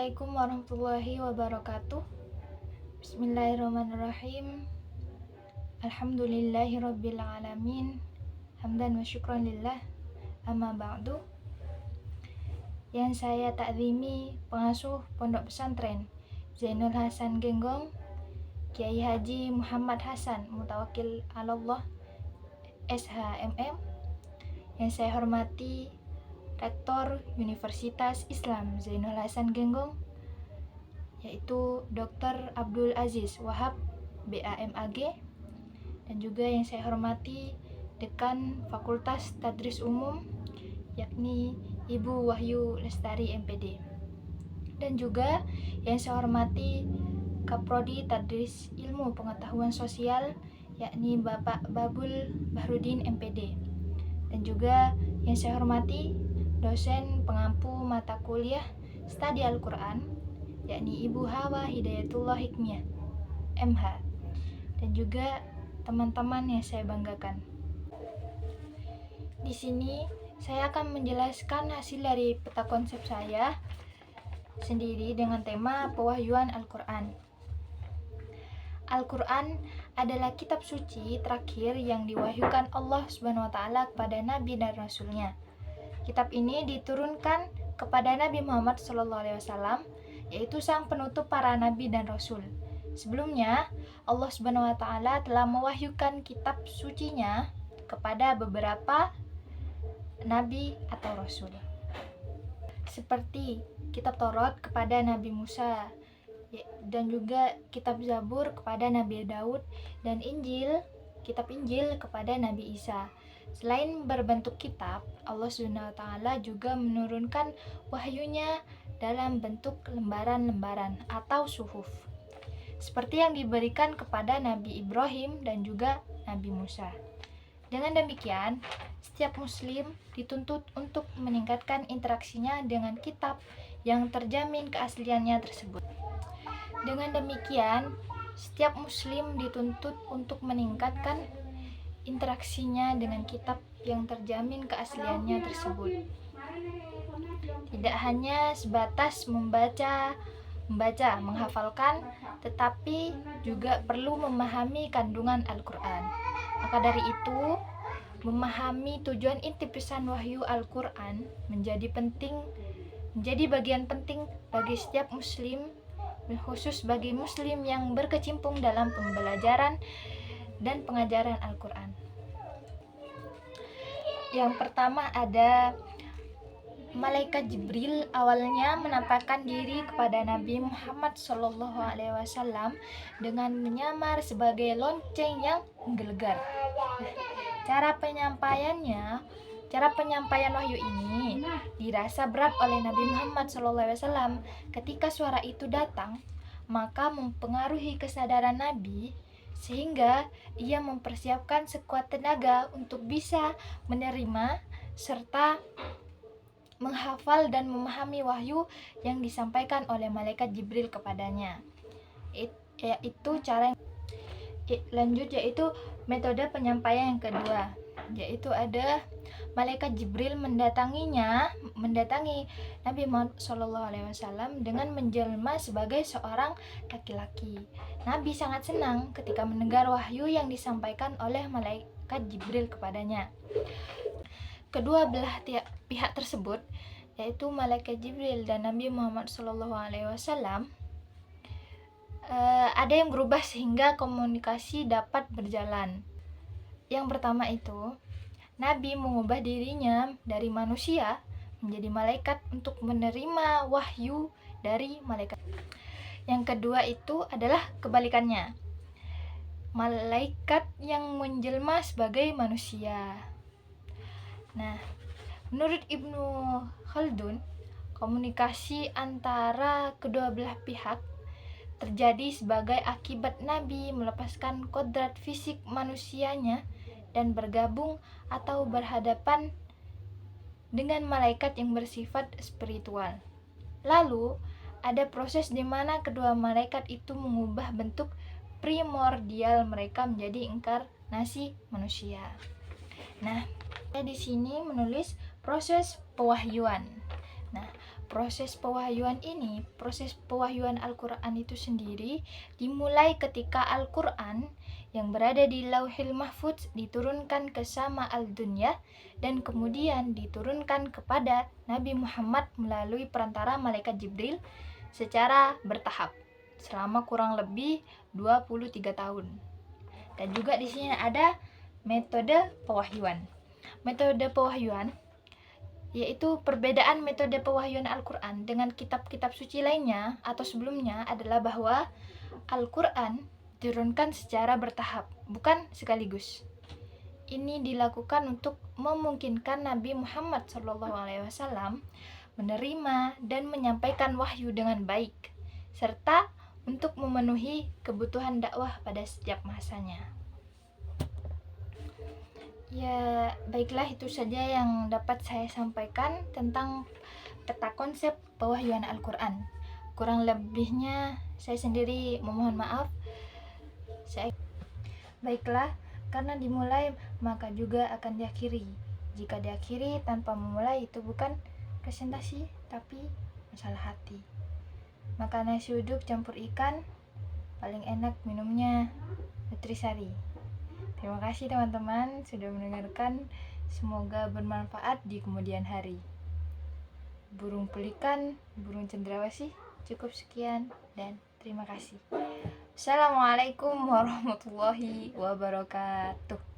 Assalamualaikum warahmatullahi wabarakatuh. Bismillahirrahmanirrahim. Alhamdulillahirabbil alamin. Hamdan wa syukran lillah. Amma ba'du. Yang saya takzimi pengasuh Pondok Pesantren Zainul Hasan Genggong, Kiai Haji Muhammad Hasan Mutawakkil Allah SHMM. Yang saya hormati Rektor Universitas Islam Zainul Hasan Genggong, yaitu Dr. Abdul Aziz Wahab BAMAG, dan juga yang saya hormati Dekan Fakultas Tadris Umum, yakni Ibu Wahyu Lestari MPD, dan juga yang saya hormati Kaprodi Tadris Ilmu Pengetahuan Sosial, yakni Bapak Babul Bahrudin MPD, dan juga yang saya hormati dosen pengampu mata kuliah Studi Al-Quran, yakni Ibu Hawa Hidayatullah Hikmiyah MH, dan juga teman-teman yang saya banggakan. Di sini saya akan menjelaskan hasil dari peta konsep saya sendiri dengan tema pewahyuan Al-Quran. Al-Quran adalah kitab suci terakhir yang diwahyukan Allah Subhanahu wa Ta'ala kepada Nabi dan Rasul-Nya. Kitab ini diturunkan kepada Nabi Muhammad SAW, yaitu sang penutup para nabi dan rasul. Sebelumnya, Allah Subhanahu wa Ta'ala telah mewahyukan kitab sucinya kepada beberapa nabi atau rasul, seperti kitab Taurat kepada Nabi Musa, dan juga kitab Zabur kepada Nabi Daud, dan kitab Injil kepada Nabi Isa. Selain berbentuk kitab, Allah Subhanahu wa Ta'ala juga menurunkan wahyunya dalam bentuk lembaran-lembaran atau suhuf, seperti yang diberikan kepada Nabi Ibrahim dan juga Nabi Musa. Dengan demikian, setiap muslim dituntut untuk meningkatkan interaksinya dengan kitab yang terjamin keasliannya tersebut. Dengan demikian, setiap muslim dituntut untuk meningkatkan interaksinya dengan kitab yang terjamin keasliannya tersebut. Tidak hanya sebatas membaca, menghafalkan, tetapi juga perlu memahami kandungan Al-Quran. Maka dari itu, memahami tujuan inti pesan wahyu Al-Quran menjadi bagian penting bagi setiap muslim, khusus bagi muslim yang berkecimpung dalam pembelajaran dan pengajaran Al-Quran. Yang pertama ada Malaikat Jibril awalnya menampakkan diri kepada Nabi Muhammad SAW dengan menyamar sebagai lonceng yang menggelegar. Cara penyampaian wahyu ini dirasa berat oleh Nabi Muhammad SAW. Ketika suara itu datang, maka mempengaruhi kesadaran Nabi, sehingga ia mempersiapkan sekuat tenaga untuk bisa menerima serta menghafal dan memahami wahyu yang disampaikan oleh malaikat Jibril kepadanya. Yaitu metode penyampaian yang kedua, yaitu ada malaikat Jibril mendatangi Nabi Muhammad SAW dengan menjelma sebagai seorang laki-laki. Nabi sangat senang ketika mendengar wahyu yang disampaikan oleh malaikat Jibril kepadanya. Kedua belah pihak tersebut, yaitu malaikat Jibril dan Nabi Muhammad SAW, ada yang berubah sehingga komunikasi dapat berjalan. Yang pertama itu, Nabi mengubah dirinya dari manusia menjadi malaikat untuk menerima wahyu dari malaikat. Yang kedua itu adalah kebalikannya, malaikat yang menjelma sebagai manusia. Nah, menurut Ibnu Khaldun, komunikasi antara kedua belah pihak terjadi sebagai akibat Nabi melepaskan kodrat fisik manusianya dan bergabung atau berhadapan dengan malaikat yang bersifat spiritual. Lalu, ada proses di mana kedua malaikat itu mengubah bentuk primordial mereka menjadi inkarnasi manusia. Nah, saya di sini menulis proses pewahyuan. Nah, proses pewahyuan Al-Quran itu sendiri dimulai ketika Al-Quran yang berada di Lauhil Mahfudz diturunkan ke sama al-dunya dan kemudian diturunkan kepada Nabi Muhammad melalui perantara malaikat Jibril secara bertahap selama kurang lebih 23 tahun. Dan juga di sini ada metode pewahyuan. Metode pewahyuan yaitu perbedaan metode pewahyuan Al-Quran dengan kitab-kitab suci lainnya atau sebelumnya adalah bahwa Al-Quran diturunkan secara bertahap, bukan sekaligus. Ini dilakukan untuk memungkinkan Nabi Muhammad SAW menerima dan menyampaikan wahyu dengan baik, serta untuk memenuhi kebutuhan dakwah pada setiap masanya. Ya, baiklah, itu saja yang dapat saya sampaikan tentang peta konsep pewahyuan Al-Quran. Kurang lebihnya saya sendiri memohon maaf. Baiklah, karena dimulai maka juga akan diakhiri. Jika diakhiri tanpa memulai itu bukan presentasi, tapi masalah hati. Maka nasi uduk campur ikan, paling enak minumnya Nutrisari. Terima kasih teman-teman sudah mendengarkan. Semoga bermanfaat di kemudian hari. Burung pelikan, burung cendrawasih, cukup sekian dan terima kasih. Assalamualaikum warahmatullahi wabarakatuh.